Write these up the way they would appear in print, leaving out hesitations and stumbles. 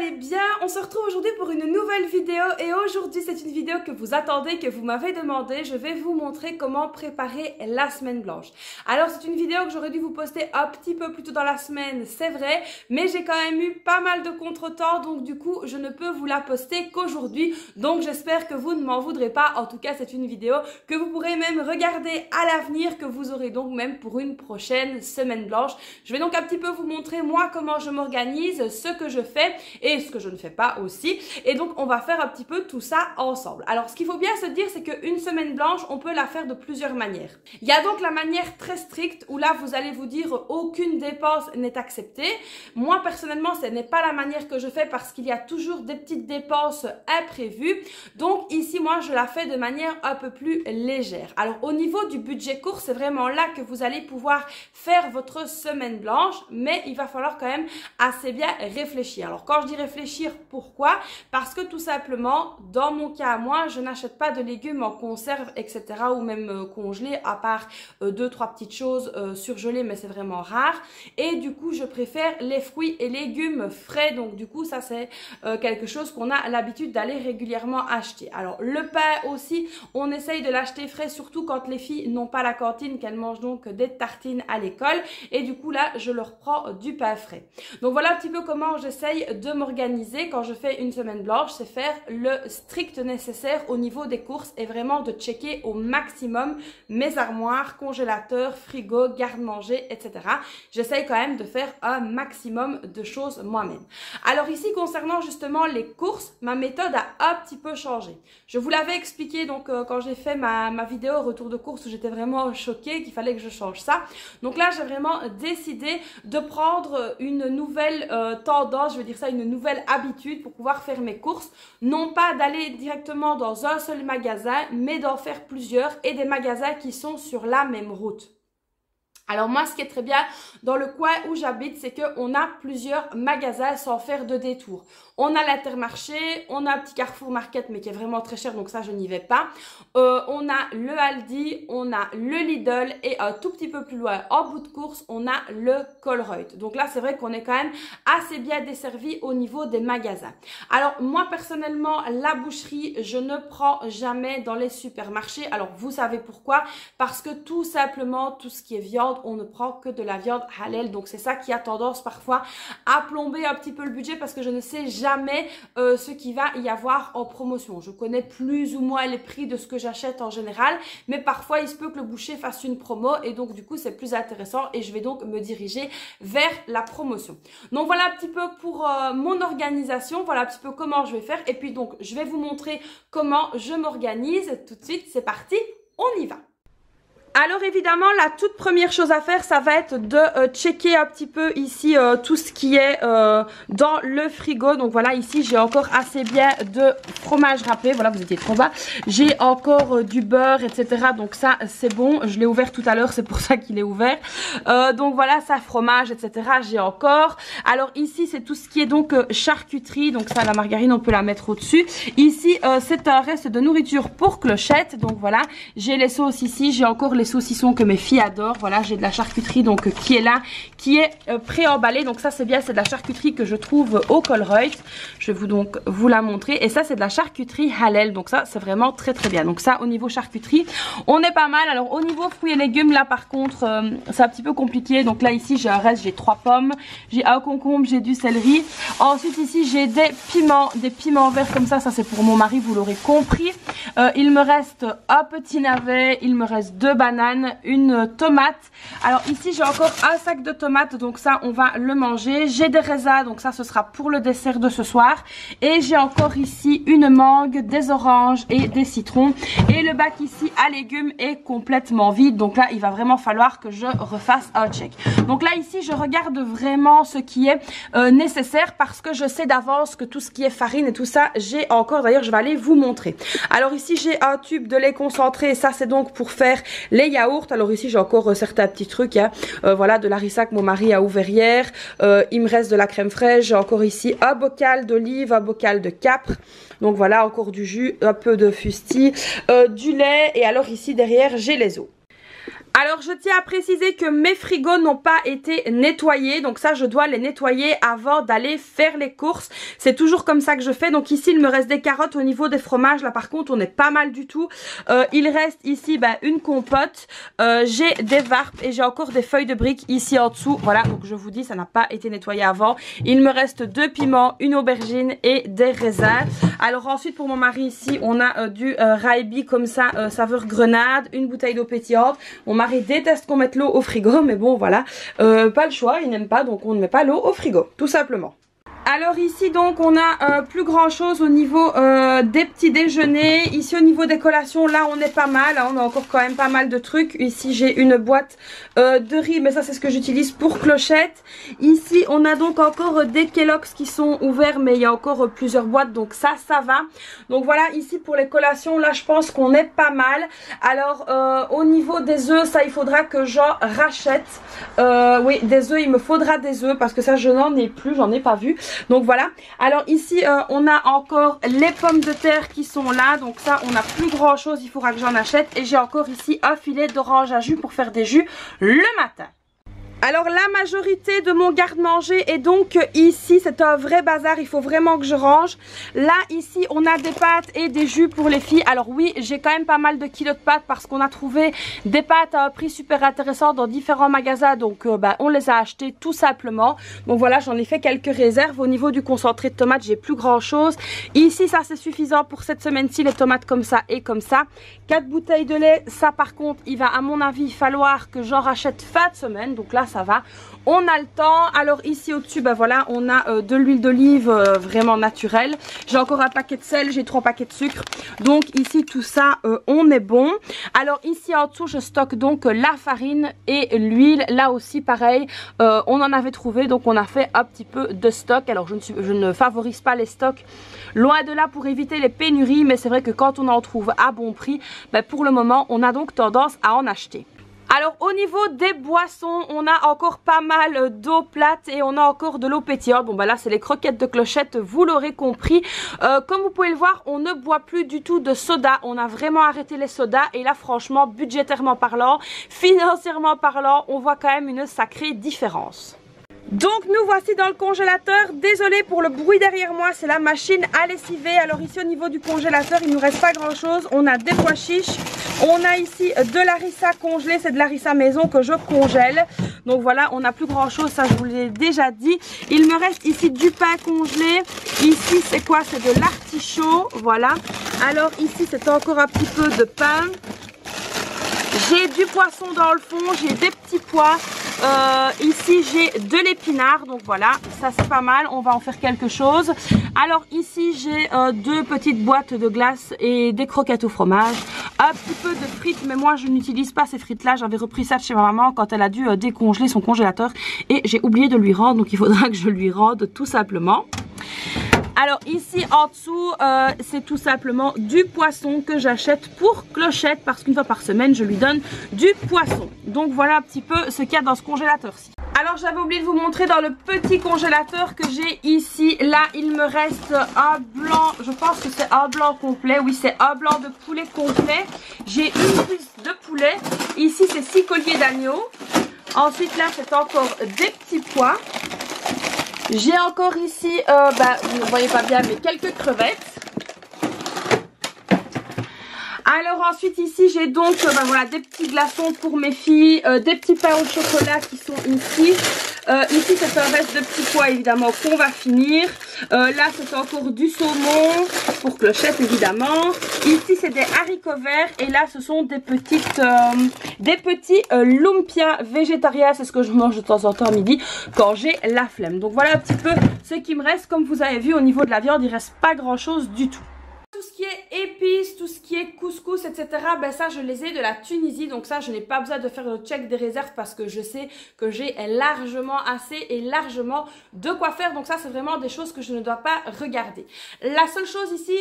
allez bien? On se retrouve aujourd'hui pour une nouvelle vidéo et aujourd'hui c'est une vidéo que vous attendez, que vous m'avez demandé. Je vais vous montrer comment préparer la semaine blanche. Alors c'est une vidéo que j'aurais dû vous poster un petit peu plus tôt dans la semaine, c'est vrai, mais j'ai quand même eu pas mal de contretemps, donc du coup je ne peux vous la poster qu'aujourd'hui. Donc j'espère que vous ne m'en voudrez pas. En tout cas c'est une vidéo que vous pourrez même regarder à l'avenir, que vous aurez donc même pour une prochaine semaine blanche. Je vais donc un petit peu vous montrer moi comment je m'organise, ce que je fais et ce que je ne fais pas aussi. Et donc on va faire un petit peu tout ça ensemble. Alors ce qu'il faut bien se dire, c'est qu'une semaine blanche, on peut la faire de plusieurs manières. Il y a donc la manière très stricte où là vous allez vous dire aucune dépense n'est acceptée. Moi personnellement ce n'est pas la manière que je fais parce qu'il y a toujours des petites dépenses imprévues. Donc ici moi je la fais de manière un peu plus légère. Alors au niveau du budget course, c'est vraiment là que vous allez pouvoir faire votre semaine blanche, mais il va falloir quand même assez bien réfléchir. Alors quand je dis réfléchir, pourquoi? Parce que tout simplement, dans mon cas à moi, je n'achète pas de légumes en conserve, etc. ou même congelés, à part 2-3 petites choses surgelées, mais c'est vraiment rare. Et du coup, je préfère les fruits et légumes frais. Donc du coup, ça c'est quelque chose qu'on a l'habitude d'aller régulièrement acheter. Alors le pain aussi, on essaye de l'acheter frais, surtout quand les filles n'ont pas la cantine, qu'elles mangent donc des tartines à l'école. Et du coup là, je leur prends du pain frais. Donc voilà un petit peu comment j'essaye de m'organiser quand je fais une semaine blanche, c'est faire le strict nécessaire au niveau des courses et vraiment de checker au maximum mes armoires, congélateurs, frigo, garde-manger, etc. J'essaye quand même de faire un maximum de choses moi-même. Alors ici, concernant justement les courses, ma méthode a un petit peu changé. Je vous l'avais expliqué donc quand j'ai fait ma vidéo retour de course où j'étais vraiment choquée qu'il fallait que je change ça. Donc là, j'ai vraiment décidé de prendre une nouvelle tendance, je veux dire ça, une nouvelle habitude pour pouvoir faire mes courses. Non pas d'aller directement dans un seul magasin, mais d'en faire plusieurs et des magasins qui sont sur la même route. Alors moi, ce qui est très bien dans le coin où j'habite, c'est qu'on a plusieurs magasins sans faire de détour. On a l'Intermarché, on a un petit Carrefour Market, mais qui est vraiment très cher, donc ça, je n'y vais pas. On a le Aldi, on a le Lidl et un tout petit peu plus loin, en bout de course, on a le Colruyt. Donc là, c'est vrai qu'on est quand même assez bien desservi au niveau des magasins. Alors moi, personnellement, la boucherie, je ne prends jamais dans les supermarchés. Alors vous savez pourquoi? Parce que tout simplement, tout ce qui est viande, on ne prend que de la viande halal. Donc c'est ça qui a tendance parfois à plomber un petit peu le budget parce que je ne sais jamais ce qu'il va y avoir en promotion. Je connais plus ou moins les prix de ce que j'achète en général, mais parfois il se peut que le boucher fasse une promo et donc du coup c'est plus intéressant et je vais donc me diriger vers la promotion. Donc voilà un petit peu pour mon organisation, voilà un petit peu comment je vais faire et puis donc je vais vous montrer comment je m'organise. Tout de suite, c'est parti, on y va. Alors évidemment, la toute première chose à faire, ça va être de checker un petit peu ici tout ce qui est dans le frigo. Donc voilà, ici j'ai encore assez bien de fromage râpé. Voilà, vous étiez trop bas. J'ai encore du beurre, etc. Donc ça, c'est bon. Je l'ai ouvert tout à l'heure, c'est pour ça qu'il est ouvert. Donc voilà, ça, fromage, etc. J'ai encore. Alors ici, c'est tout ce qui est donc charcuterie. Donc ça, la margarine, on peut la mettre au-dessus. Ici, c'est un reste de nourriture pour clochette. Donc voilà, j'ai les sauces ici. J'ai encore les saucissons que mes filles adorent. Voilà, j'ai de la charcuterie donc qui est là, qui est pré-emballée. Donc ça c'est bien, c'est de la charcuterie que je trouve au Colruyt. Je vais vous la montrer. Et ça c'est de la charcuterie halal. Donc ça c'est vraiment très très bien. Donc ça au niveau charcuterie, on est pas mal. Alors au niveau fruits et légumes, là par contre c'est un petit peu compliqué. Donc là ici j'ai un reste, j'ai 3 pommes, j'ai un concombre, j'ai du céleri. Ensuite ici j'ai des piments verts comme ça. Ça c'est pour mon mari, vous l'aurez compris. Il me reste un petit navet, il me reste 2 bananes, une tomate. Alors ici j'ai encore un sac de tomates, donc ça on va le manger. J'ai des raisins, donc ça ce sera pour le dessert de ce soir. Et j'ai encore ici une mangue, des oranges et des citrons. Et le bac ici à légumes est complètement vide, donc là il va vraiment falloir que je refasse un check. Donc là ici je regarde vraiment ce qui est nécessaire parce que je sais d'avance que tout ce qui est farine et tout ça j'ai encore. D'ailleurs je vais aller vous montrer. Alors ici j'ai un tube de lait concentré, ça c'est donc pour faire les yaourts. Alors ici j'ai encore certains petits trucs, hein. Voilà, de l'harissa que mon mari a ouvert hier. Il me reste de la crème fraîche. J'ai encore ici un bocal d'olive, un bocal de capre. Donc voilà, encore du jus, un peu de fusti, du lait. Et alors ici derrière j'ai les os. Alors je tiens à préciser que mes frigos n'ont pas été nettoyés, donc ça je dois les nettoyer avant d'aller faire les courses. C'est toujours comme ça que je fais. Donc ici il me reste des carottes. Au niveau des fromages, là par contre on est pas mal du tout. Il reste ici une compote, j'ai des varpes et j'ai encore des feuilles de briques ici en dessous. Voilà, donc je vous dis ça n'a pas été nettoyé avant. Il me reste 2 piments, une aubergine et des raisins. Alors ensuite pour mon mari ici on a du raibi comme ça, saveur grenade, une bouteille d'eau pétillante. Mon mari déteste qu'on mette l'eau au frigo, mais bon voilà, pas le choix, il n'aime pas, donc on ne met pas l'eau au frigo, tout simplement. Alors ici donc on a plus grand chose au niveau des petits déjeuners. Ici au niveau des collations, là on est pas mal, hein, on a encore quand même pas mal de trucs. Ici j'ai une boîte de riz, mais ça c'est ce que j'utilise pour clochettes. Ici on a donc encore des Kellogg's qui sont ouverts, mais il y a encore plusieurs boîtes, donc ça va. Donc voilà, ici pour les collations, là je pense qu'on est pas mal. Alors au niveau des œufs, ça il faudra que j'en rachète. Oui, des œufs, il me faudra des œufs parce que ça je n'en ai plus, j'en ai pas vu. Donc voilà, alors ici on a encore les pommes de terre qui sont là. Donc ça on n'a plus grand chose, il faudra que j'en achète. Et j'ai encore ici un filet d'orange à jus pour faire des jus le matin. Alors la majorité de mon garde-manger est donc ici, c'est un vrai bazar, il faut vraiment que je range. Là ici on a des pâtes et des jus pour les filles. Alors oui, j'ai quand même pas mal de kilos de pâtes parce qu'on a trouvé des pâtes à un prix super intéressant dans différents magasins. Donc on les a achetées tout simplement. Donc voilà, j'en ai fait quelques réserves. Au niveau du concentré de tomates, j'ai plus grand chose. Ici ça c'est suffisant pour cette semaine-ci, les tomates comme ça et comme ça. 4 bouteilles de lait, ça par contre il va à mon avis falloir que j'en rachète fin de semaine. Donc là ça va, on a le temps. Alors ici au-dessus, voilà, on a de l'huile d'olive vraiment naturelle. J'ai encore un paquet de sel, j'ai 3 paquets de sucre. Donc ici tout ça, on est bon. Alors ici en dessous, je stocke donc la farine et l'huile. Là aussi pareil, on en avait trouvé, donc on a fait un petit peu de stock. Alors je ne favorise pas les stocks, loin de là, pour éviter les pénuries. Mais c'est vrai que quand on en trouve à bon prix, pour le moment, on a donc tendance à en acheter. Alors au niveau des boissons, on a encore pas mal d'eau plate et on a encore de l'eau pétillante. Bon là c'est les croquettes de clochette, vous l'aurez compris. Comme vous pouvez le voir, on ne boit plus du tout de soda. On a vraiment arrêté les sodas et là franchement, budgétairement parlant, financièrement parlant, on voit quand même une sacrée différence. Donc nous voici dans le congélateur. Désolée pour le bruit derrière moi, c'est la machine à lessiver. Alors ici au niveau du congélateur, il ne nous reste pas grand chose. On a des pois chiches, on a ici de l'harissa congelé, c'est de l'harissa maison que je congèle. Donc voilà, on n'a plus grand chose, ça je vous l'ai déjà dit. Il me reste ici du pain congelé. Ici c'est quoi? C'est de l'artichaut, voilà. Alors ici c'est encore un petit peu de pain. J'ai du poisson dans le fond, j'ai des petits pois. Ici j'ai de l'épinard, donc voilà, ça c'est pas mal, on va en faire quelque chose. Alors ici j'ai 2 petites boîtes de glace et des croquettes au fromage, un petit peu de frites, mais moi je n'utilise pas ces frites là, j'avais repris ça de chez ma maman quand elle a dû décongeler son congélateur et j'ai oublié de lui rendre, donc il faudra que je lui rende tout simplement. Alors ici en dessous, c'est tout simplement du poisson que j'achète pour Clochette parce qu'une fois par semaine, je lui donne du poisson. Donc voilà un petit peu ce qu'il y a dans ce congélateur-ci. Alors j'avais oublié de vous montrer dans le petit congélateur que j'ai ici. Là il me reste un blanc, je pense que c'est un blanc complet. Oui, c'est un blanc de poulet complet. J'ai une cuisse de poulet. Ici c'est 6 colliers d'agneau. Ensuite là c'est encore des petits pois. J'ai encore ici, vous ne voyez pas bien, mais quelques crevettes. Alors ensuite ici j'ai donc voilà, des petits glaçons pour mes filles, des petits pains au chocolat qui sont ici. Ici c'est un reste de petits pois évidemment qu'on va finir. Là c'est encore du saumon pour Clochette évidemment. Ici c'est des haricots verts et là ce sont des petits lumpia végétariens. C'est ce que je mange de temps en temps à midi quand j'ai la flemme. Donc voilà un petit peu ce qui me reste. Comme vous avez vu au niveau de la viande, il reste pas grand chose du tout. Tout ce qui est épices, tout ce qui est couscous, etc. Ça je les ai de la Tunisie. Donc ça je n'ai pas besoin de faire le check des réserves parce que je sais que j'ai largement assez et largement de quoi faire. Donc ça c'est vraiment des choses que je ne dois pas regarder. La seule chose ici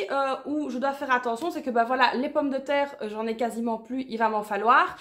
où je dois faire attention, c'est que voilà, les pommes de terre j'en ai quasiment plus, il va m'en falloir.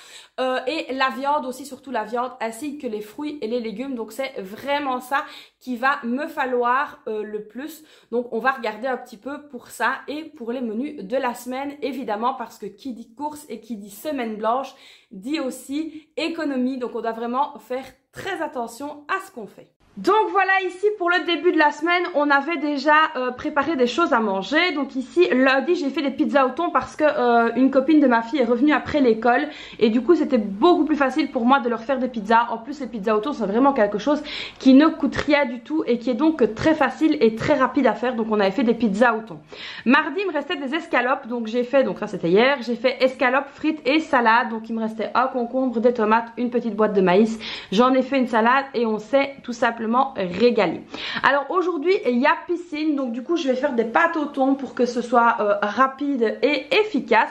Et la viande aussi, surtout la viande, ainsi que les fruits et les légumes. Donc c'est vraiment ça qui va me falloir le plus. Donc on va regarder un petit peu pour ça et pour les menus de la la semaine, évidemment, parce que qui dit course et qui dit semaine blanche dit aussi économie. Donc on doit vraiment faire très attention à ce qu'on fait. Donc voilà, ici pour le début de la semaine, on avait déjà préparé des choses à manger. Donc ici, lundi, j'ai fait des pizzas au thon parce que une copine de ma fille est revenue après l'école. Et du coup, c'était beaucoup plus facile pour moi de leur faire des pizzas. En plus, les pizzas au thon, c'est vraiment quelque chose qui ne coûte rien du tout et qui est donc très facile et très rapide à faire. Donc on avait fait des pizzas au thon. Mardi, il me restait des escalopes. Donc j'ai fait, donc ça c'était hier, j'ai fait escalopes, frites et salade. Donc il me restait un concombre, des tomates, une petite boîte de maïs. J'en ai fait une salade et on s'est tout simplement régalé. Alors aujourd'hui il y a piscine, donc du coup je vais faire des pâtes au thon pour que ce soit rapide et efficace.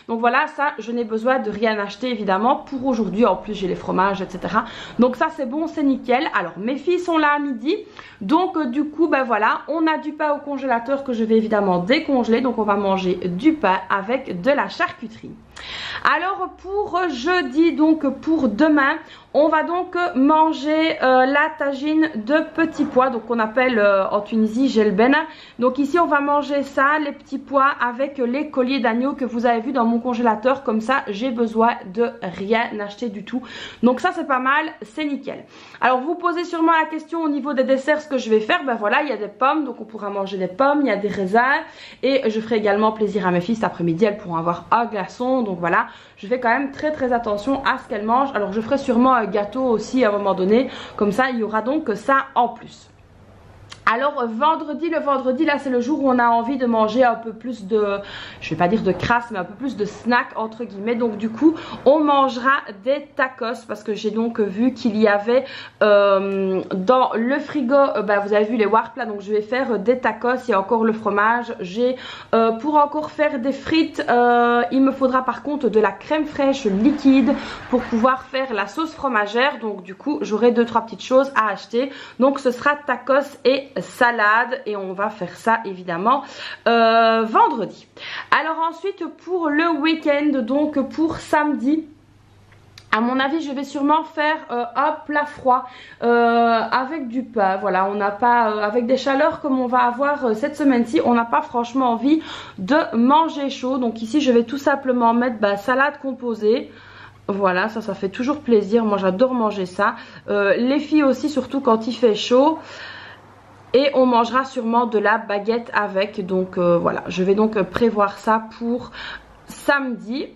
Donc voilà, ça je n'ai besoin de rien acheter évidemment pour aujourd'hui. En plus j'ai les fromages, etc. Donc ça c'est bon, c'est nickel. Alors mes filles sont là à midi, donc du coup ben voilà, on a du pain au congélateur que je vais évidemment décongeler. Donc on va manger du pain avec de la charcuterie. Alors pour jeudi, donc pour demain, on va donc manger la tagine de petits pois, donc on appelle en Tunisie gelben. Donc ici on va manger ça, les petits pois avec les colliers d'agneau que vous avez vu dans mon congélateur. Comme ça j'ai besoin de rien acheter du tout. Donc ça c'est pas mal, c'est nickel. Alors vous posez sûrement la question au niveau des desserts, ce que je vais faire. Ben voilà, il y a des pommes, donc on pourra manger des pommes, il y a des raisins. Et je ferai également plaisir à mes filles cet après-midi, elles pourront avoir un glaçon. Donc voilà, je fais quand même très attention à ce qu'elles mangent. Alors je ferai sûrement un gâteau aussi à un moment donné, comme ça il y aura donc ça en plus. Alors vendredi, le vendredi là c'est le jour où on a envie de manger un peu plus de, je vais pas dire de crasse, mais un peu plus de snack entre guillemets. Donc du coup on mangera des tacos parce que j'ai donc vu qu'il y avait dans le frigo, vous avez vu les warp là, donc je vais faire des tacos. Il y a encore le fromage, j'ai pour encore faire des frites, il me faudra par contre de la crème fraîche liquide pour pouvoir faire la sauce fromagère. Donc du coup j'aurai 2-3 petites choses à acheter. Donc ce sera tacos et salade et on va faire ça évidemment vendredi. Alors ensuite pour le week-end, donc pour samedi, à mon avis je vais sûrement faire un plat froid avec du pain. Voilà, on n'a pas avec des chaleurs comme on va avoir cette semaine-ci, on n'a pas franchement envie de manger chaud. Donc ici je vais tout simplement mettre salade composée. Voilà, ça fait toujours plaisir, moi j'adore manger ça, les filles aussi, surtout quand il fait chaud. Et on mangera sûrement de la baguette avec. Donc voilà, je vais donc prévoir ça pour samedi.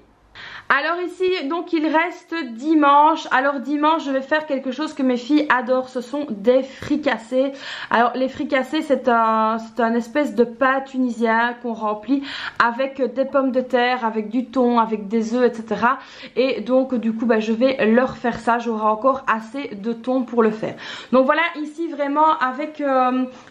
Alors ici donc il reste dimanche. Alors dimanche je vais faire quelque chose que mes filles adorent, ce sont des fricassés. Alors les fricassés c'est un espèce de pain tunisien qu'on remplit avec des pommes de terre, avec du thon, avec des œufs, etc. Et donc du coup je vais leur faire ça, j'aurai encore assez de thon pour le faire. Donc voilà, ici vraiment avec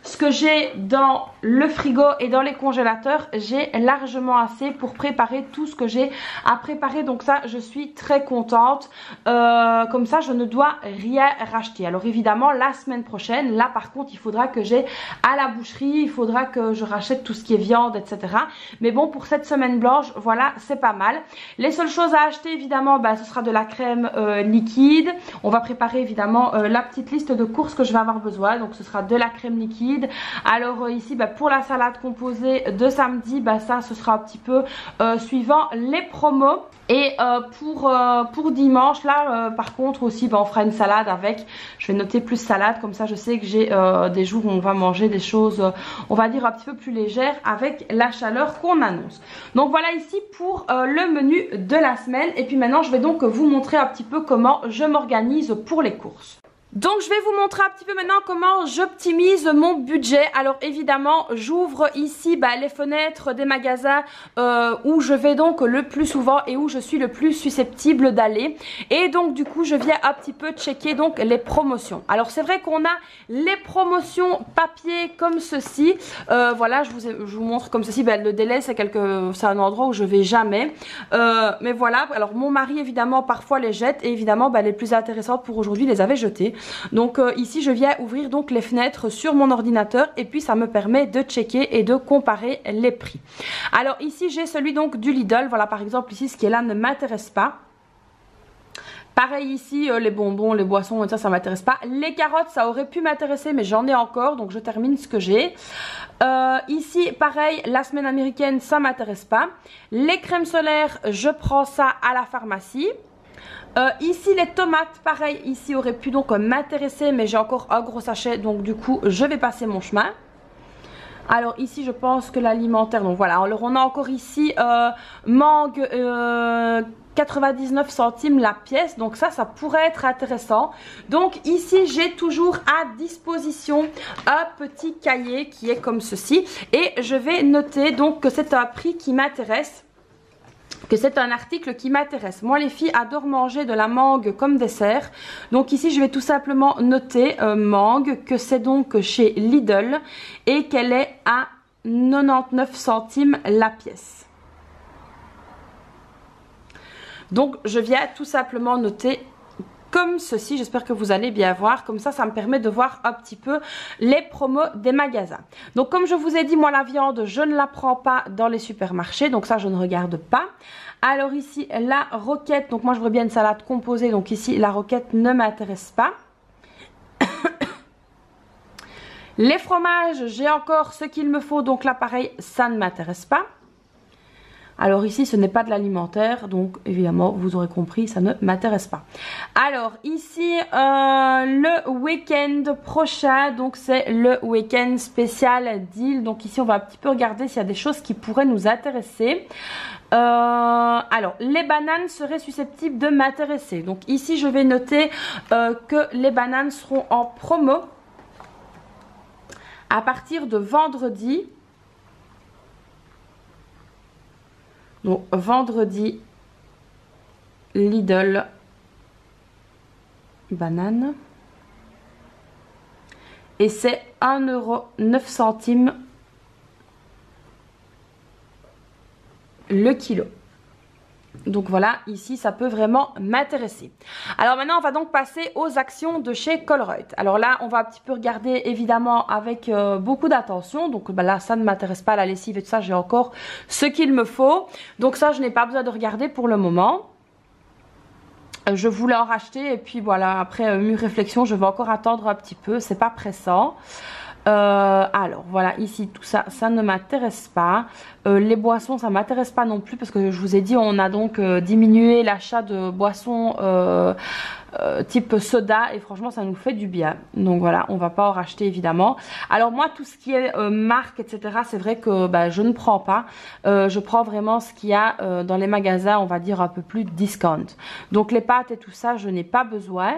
ce que j'ai dans le frigo et dans les congélateurs, j'ai largement assez pour préparer tout ce que j'ai à préparer. Donc ça je suis très contente, comme ça je ne dois rien racheter. Alors évidemment la semaine prochaine, là par contre il faudra que j'aille à la boucherie, il faudra que je rachète tout ce qui est viande, etc. Mais bon, pour cette semaine blanche, voilà, c'est pas mal. Les seules choses à acheter évidemment, ce sera de la crème liquide. On va préparer évidemment la petite liste de courses que je vais avoir besoin. Donc ce sera de la crème liquide. Alors ici pour la salade composée de samedi, ça ce sera un petit peu suivant les promos. Et pour dimanche là par contre aussi on fera une salade avec, je vais noter plus salade, comme ça je sais que j'ai des jours où on va manger des choses on va dire un petit peu plus légères avec la chaleur qu'on annonce. Donc voilà ici pour le menu de la semaine. Et puis maintenant je vais donc vous montrer un petit peu comment je m'organise pour les courses. Donc je vais vous montrer un petit peu maintenant comment j'optimise mon budget. Alors évidemment j'ouvre ici les fenêtres des magasins où je vais donc le plus souvent et où je suis le plus susceptible d'aller. Et donc du coup je viens un petit peu checker donc les promotions. Alors c'est vrai qu'on a les promotions papier comme ceci. Voilà, je vous montre comme ceci. Le délai c'est un endroit où je vais jamais. Mais voilà, alors mon mari évidemment parfois les jette et évidemment les plus intéressantes pour aujourd'hui les avait jetées. Donc ici je viens ouvrir donc les fenêtres sur mon ordinateur et puis ça me permet de checker et de comparer les prix. Alors ici j'ai celui donc du Lidl. Voilà par exemple ici ce qui est là ne m'intéresse pas. Pareil ici, les bonbons, les boissons, ça m'intéresse pas. Les carottes, ça aurait pu m'intéresser, mais j'en ai encore, donc je termine ce que j'ai. Ici, pareil, la semaine américaine, ça m'intéresse pas. Les crèmes solaires, je prends ça à la pharmacie. Ici, les tomates, pareil, ici aurait pu donc m'intéresser, mais j'ai encore un gros sachet, donc du coup, je vais passer mon chemin. Alors ici je pense que l'alimentaire, donc voilà, alors on a encore ici mangue 99 centimes la pièce, donc ça pourrait être intéressant. Donc ici j'ai toujours à disposition un petit cahier qui est comme ceci et je vais noter donc que c'est un prix qui m'intéresse, que c'est un article qui m'intéresse. Moi les filles adorent manger de la mangue comme dessert, donc ici je vais tout simplement noter mangue, que c'est donc chez Lidl et qu'elle est à 99 centimes la pièce. Donc je viens tout simplement noter comme ceci, j'espère que vous allez bien voir, comme ça me permet de voir un petit peu les promos des magasins. Donc comme je vous ai dit, moi la viande je ne la prends pas dans les supermarchés, donc ça je ne regarde pas. Alors ici la roquette, donc moi je voudrais bien une salade composée, donc ici la roquette ne m'intéresse pas. Les fromages, j'ai encore ce qu'il me faut, donc là pareil ça ne m'intéresse pas. Alors ici ce n'est pas de l'alimentaire, donc évidemment vous aurez compris, ça ne m'intéresse pas. Alors ici le week-end prochain, donc c'est le week-end spécial deal. Donc ici on va un petit peu regarder s'il y a des choses qui pourraient nous intéresser. Alors les bananes seraient susceptibles de m'intéresser. Donc ici je vais noter que les bananes seront en promo à partir de vendredi. Donc vendredi Lidl banane et c'est 1,09 € le kilo. Donc voilà, ici ça peut vraiment m'intéresser. Alors maintenant on va donc passer aux actions de chez Colruyt. Alors là on va un petit peu regarder évidemment avec beaucoup d'attention. Donc là ça ne m'intéresse pas, la lessive et tout ça, j'ai encore ce qu'il me faut. Donc ça je n'ai pas besoin de regarder pour le moment. Je voulais en racheter et puis voilà, après mûre réflexion je vais encore attendre un petit peu, c'est pas pressant. Alors voilà, ici tout ça, ça ne m'intéresse pas. Les boissons, ça m'intéresse pas non plus parce que je vous ai dit, on a donc diminué l'achat de boissons type soda et franchement ça nous fait du bien. Donc voilà, on va pas en racheter évidemment. Alors moi tout ce qui est marque etc, c'est vrai que je ne prends pas. Je prends vraiment ce qu'il y a dans les magasins, on va dire un peu plus discount. Donc les pâtes et tout ça, je n'ai pas besoin.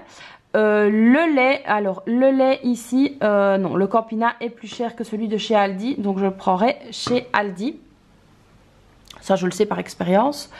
Le lait, alors le lait ici, non, le Campina est plus cher que celui de chez Aldi, donc je le prendrai chez Aldi. Ça je le sais par expérience.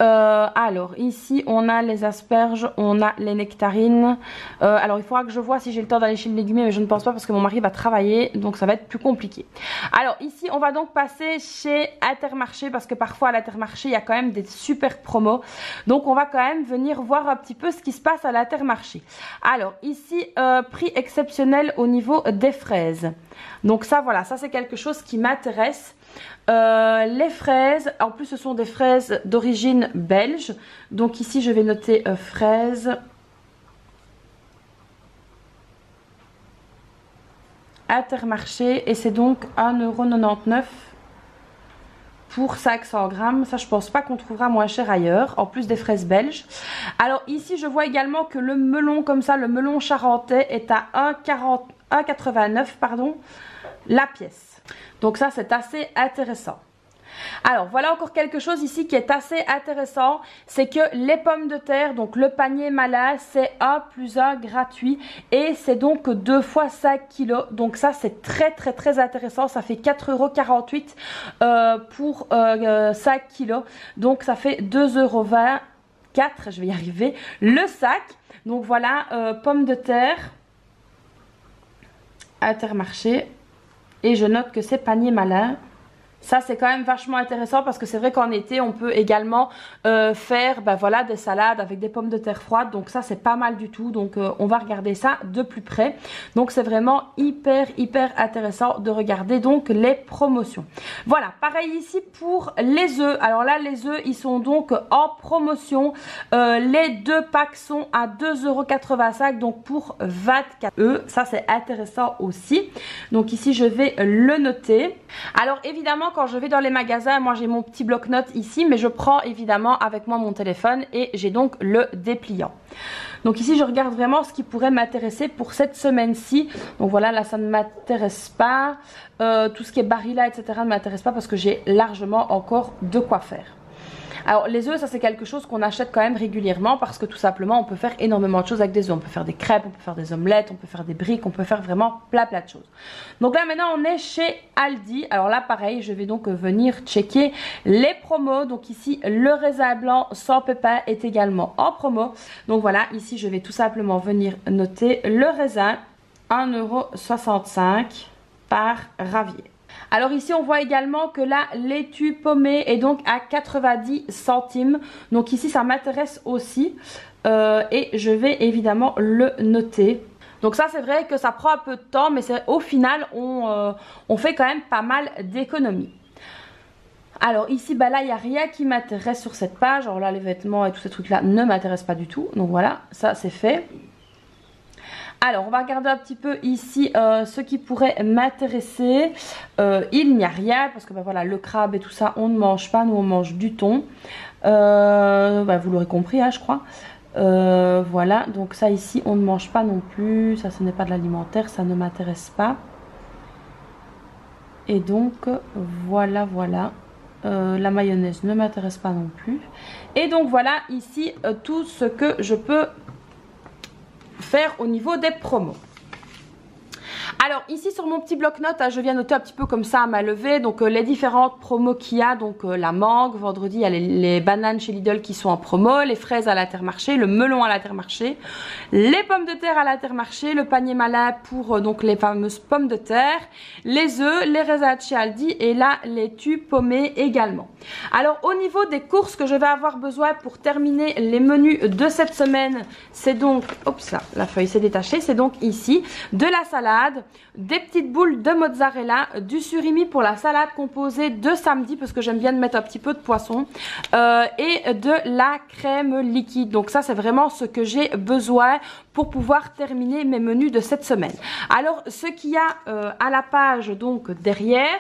Alors ici on a les asperges, on a les nectarines. Alors il faudra que je vois si j'ai le temps d'aller chez le légumier, mais je ne pense pas parce que mon mari va travailler, donc ça va être plus compliqué. Alors ici on va donc passer chez Intermarché parce que parfois à l'Intermarché il y a quand même des super promos. Donc on va quand même venir voir un petit peu ce qui se passe à l'Intermarché. Alors ici prix exceptionnel au niveau des fraises. Donc ça voilà, ça c'est quelque chose qui m'intéresse. Les fraises, en plus ce sont des fraises d'origine belge, donc ici je vais noter fraises Intermarché et c'est donc 1,99 € pour 500 grammes. Ça je pense pas qu'on trouvera moins cher ailleurs, en plus des fraises belges. Alors ici je vois également que le melon comme ça, le melon charentais est à 1,89 pardon la pièce. Donc ça c'est assez intéressant. Alors voilà encore quelque chose ici qui est assez intéressant, c'est que les pommes de terre, donc le panier malin, c'est 1 + 1 gratuit et c'est donc 2 fois 5 kg. Donc ça c'est très intéressant, ça fait 4,48 € pour 5 kg. Donc ça fait 2,24 €, je vais y arriver, le sac. Donc voilà, pommes de terre, Intermarché. Et je note que c'est panier malin. Ça c'est quand même vachement intéressant parce que c'est vrai qu'en été on peut également faire voilà, des salades avec des pommes de terre froides. Donc ça c'est pas mal du tout. Donc on va regarder ça de plus près. Donc c'est vraiment hyper intéressant de regarder donc les promotions. Voilà, pareil ici pour les œufs. Alors là les œufs ils sont donc en promotion. Les 2 packs sont à 2,85 € donc pour 24 œufs. Ça c'est intéressant aussi. Donc ici je vais le noter. Alors évidemment quand je vais dans les magasins, moi j'ai mon petit bloc-notes ici, mais je prends évidemment avec moi mon téléphone et j'ai donc le dépliant. Donc ici je regarde vraiment ce qui pourrait m'intéresser pour cette semaine-ci. Donc voilà, là ça ne m'intéresse pas. Tout ce qui est Barilla etc ne m'intéresse pas parce que j'ai largement encore de quoi faire. Alors les œufs ça c'est quelque chose qu'on achète quand même régulièrement parce que tout simplement on peut faire énormément de choses avec des œufs. On peut faire des crêpes, on peut faire des omelettes, on peut faire des briques, on peut faire vraiment plein de choses. Donc là maintenant on est chez Aldi. Alors là pareil je vais donc venir checker les promos. Donc ici le raisin blanc sans pépins est également en promo. Donc voilà, ici je vais tout simplement venir noter le raisin 1,65 € par ravier. Alors ici on voit également que la laitue pommée est donc à 90 centimes. Donc ici ça m'intéresse aussi et je vais évidemment le noter. Donc ça c'est vrai que ça prend un peu de temps mais au final on fait quand même pas mal d'économies. Alors ici là il n'y a rien qui m'intéresse sur cette page. Alors là les vêtements et tous ces trucs là ne m'intéressent pas du tout. Donc voilà, ça c'est fait. Alors on va regarder un petit peu ici ce qui pourrait m'intéresser. Il n'y a rien parce que voilà, le crabe et tout ça on ne mange pas, nous on mange du thon. Vous l'aurez compris hein, je crois. Voilà, donc ça ici on ne mange pas non plus. Ça ce n'est pas de l'alimentaire, ça ne m'intéresse pas. Et donc voilà. La mayonnaise ne m'intéresse pas non plus. Et donc voilà ici tout ce que je peux faire au niveau des promos. Alors ici sur mon petit bloc-notes, je viens noter un petit peu comme ça à ma levée, donc les différentes promos qu'il y a, donc la mangue, vendredi il y a les bananes chez Lidl qui sont en promo, les fraises à l'Intermarché, le melon à l'Intermarché, les pommes de terre à l'Intermarché, le panier malin pour donc les fameuses pommes de terre, les œufs, les raisins de chez Aldi et la laitue pommée également. Alors au niveau des courses que je vais avoir besoin pour terminer les menus de cette semaine, c'est donc, oups là, la feuille s'est détachée, c'est donc ici de la salade, des petites boules de mozzarella, du surimi pour la salade composée de samedi parce que j'aime bien mettre un petit peu de poisson et de la crème liquide. Donc ça c'est vraiment ce que j'ai besoin pour pouvoir terminer mes menus de cette semaine. Alors ce qu'il y a à la page donc derrière,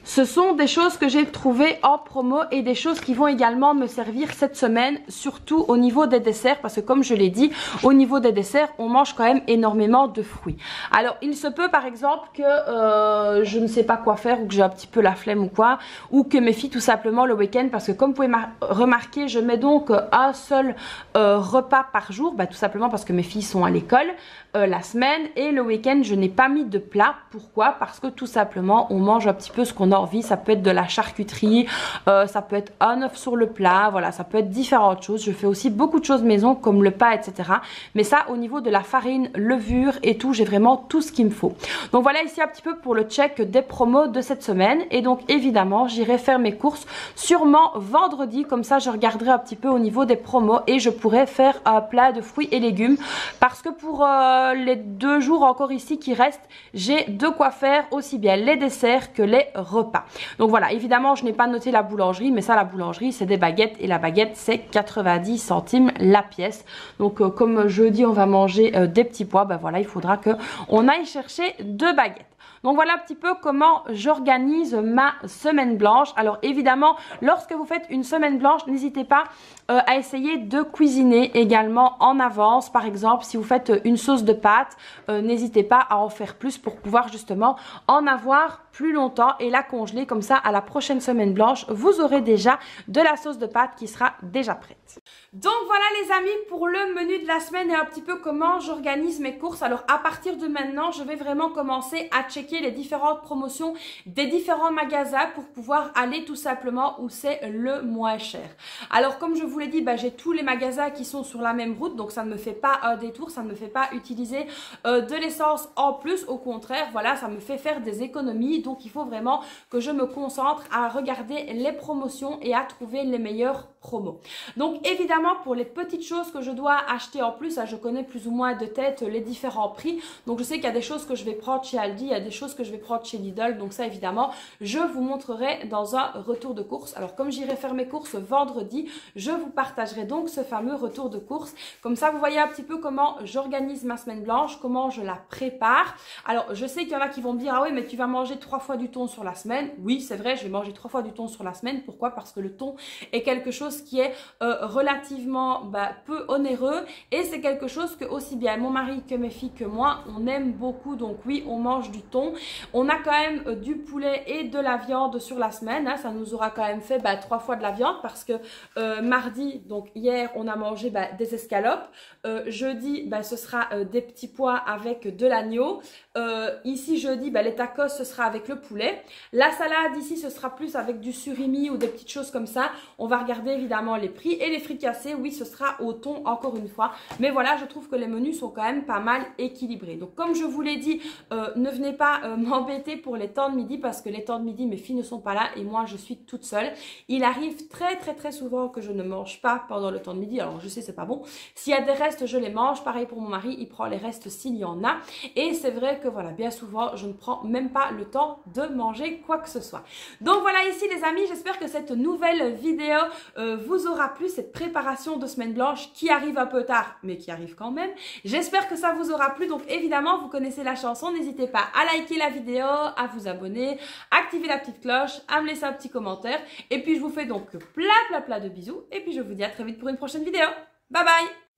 ce sont des choses que j'ai trouvées en promo et des choses qui vont également me servir cette semaine, surtout au niveau des desserts parce que comme je l'ai dit, au niveau des desserts, on mange quand même énormément de fruits. Alors il se peut par exemple que je ne sais pas quoi faire ou que j'ai un petit peu la flemme ou quoi, ou que mes filles tout simplement le week-end, parce que comme vous pouvez remarquer, je mets donc un seul repas par jour, tout simplement parce que mes filles sont à l'école la semaine et le week-end je n'ai pas mis de plat. Pourquoi? Parce que tout simplement on mange un petit peu ce qu'on a envie. Ça peut être de la charcuterie, ça peut être un œuf sur le plat, voilà, ça peut être différentes choses. Je fais aussi beaucoup de choses maison comme le pain etc, mais ça au niveau de la farine, levure et tout, j'ai vraiment tout ce qu'il me faut. Donc voilà ici un petit peu pour le check des promos de cette semaine. Et donc évidemment j'irai faire mes courses sûrement vendredi, comme ça je regarderai un petit peu au niveau des promos et je pourrai faire un plat de fruits et légumes parce que pour les 2 jours encore ici qui restent, j'ai de quoi faire aussi bien les desserts que les repas. Donc voilà, évidemment je n'ai pas noté la boulangerie, mais ça la boulangerie c'est des baguettes et la baguette c'est 90 centimes la pièce. Donc comme jeudi on va manger des petits pois, voilà, il faudra que on aille chercher 2 baguettes. Donc voilà un petit peu comment j'organise ma semaine blanche. Alors évidemment, lorsque vous faites une semaine blanche, n'hésitez pas à essayer de cuisiner également en avance. Par exemple, si vous faites une sauce de pâtes, n'hésitez pas à en faire plus pour pouvoir justement en avoir plus longtemps et la congeler. Comme ça, à la prochaine semaine blanche, vous aurez déjà de la sauce de pâtes qui sera déjà prête. Donc voilà les amis pour le menu de la semaine et un petit peu comment j'organise mes courses. Alors à partir de maintenant, je vais vraiment commencer à checker checker les différentes promotions des différents magasins pour pouvoir aller tout simplement où c'est le moins cher. Alors comme je vous l'ai dit, j'ai tous les magasins qui sont sur la même route, donc ça ne me fait pas un détour, ça ne me fait pas utiliser de l'essence en plus, au contraire, voilà, ça me fait faire des économies. Donc il faut vraiment que je me concentre à regarder les promotions et à trouver les meilleurs promos. Donc évidemment pour les petites choses que je dois acheter en plus, je connais plus ou moins de tête les différents prix, donc je sais qu'il y a des choses que je vais prendre chez Aldi, il y a des choses que je vais prendre chez Lidl, donc ça évidemment je vous montrerai dans un retour de course. Alors comme j'irai faire mes courses vendredi, je vous partagerai donc ce fameux retour de course, comme ça vous voyez un petit peu comment j'organise ma semaine blanche, comment je la prépare. Alors je sais qu'il y en a qui vont me dire ah oui mais tu vas manger 3 fois du thon sur la semaine. Oui c'est vrai, je vais manger 3 fois du thon sur la semaine. Pourquoi? Parce que le thon est quelque chose qui est relativement peu onéreux et c'est quelque chose que aussi bien mon mari que mes filles que moi on aime beaucoup. Donc oui, on mange du thon, on a quand même du poulet et de la viande sur la semaine, hein. Ça nous aura quand même fait 3 fois de la viande parce que mardi, donc hier on a mangé des escalopes, jeudi ce sera des petits pois avec de l'agneau, ici jeudi les tacos ce sera avec le poulet, la salade ici ce sera plus avec du surimi ou des petites choses comme ça. On va regarder évidemment les prix et les fricassés, oui ce sera au thon encore une fois, mais voilà je trouve que les menus sont quand même pas mal équilibrés. Donc comme je vous l'ai dit, ne venez pas m'embêter pour les temps de midi parce que les temps de midi mes filles ne sont pas là et moi je suis toute seule. Il arrive très souvent que je ne mange pas pendant le temps de midi, alors je sais c'est pas bon, s'il y a des restes je les mange, pareil pour mon mari, il prend les restes s'il y en a et c'est vrai que voilà bien souvent je ne prends même pas le temps de manger quoi que ce soit. Donc voilà ici les amis, j'espère que cette nouvelle vidéo vous aura plu, cette préparation de semaine blanche qui arrive un peu tard mais qui arrive quand même. J'espère que ça vous aura plu, donc évidemment vous connaissez la chanson, n'hésitez pas à liker la vidéo, à vous abonner, activer la petite cloche, à me laisser un petit commentaire et puis je vous fais donc plein de bisous et puis je vous dis à très vite pour une prochaine vidéo. Bye bye.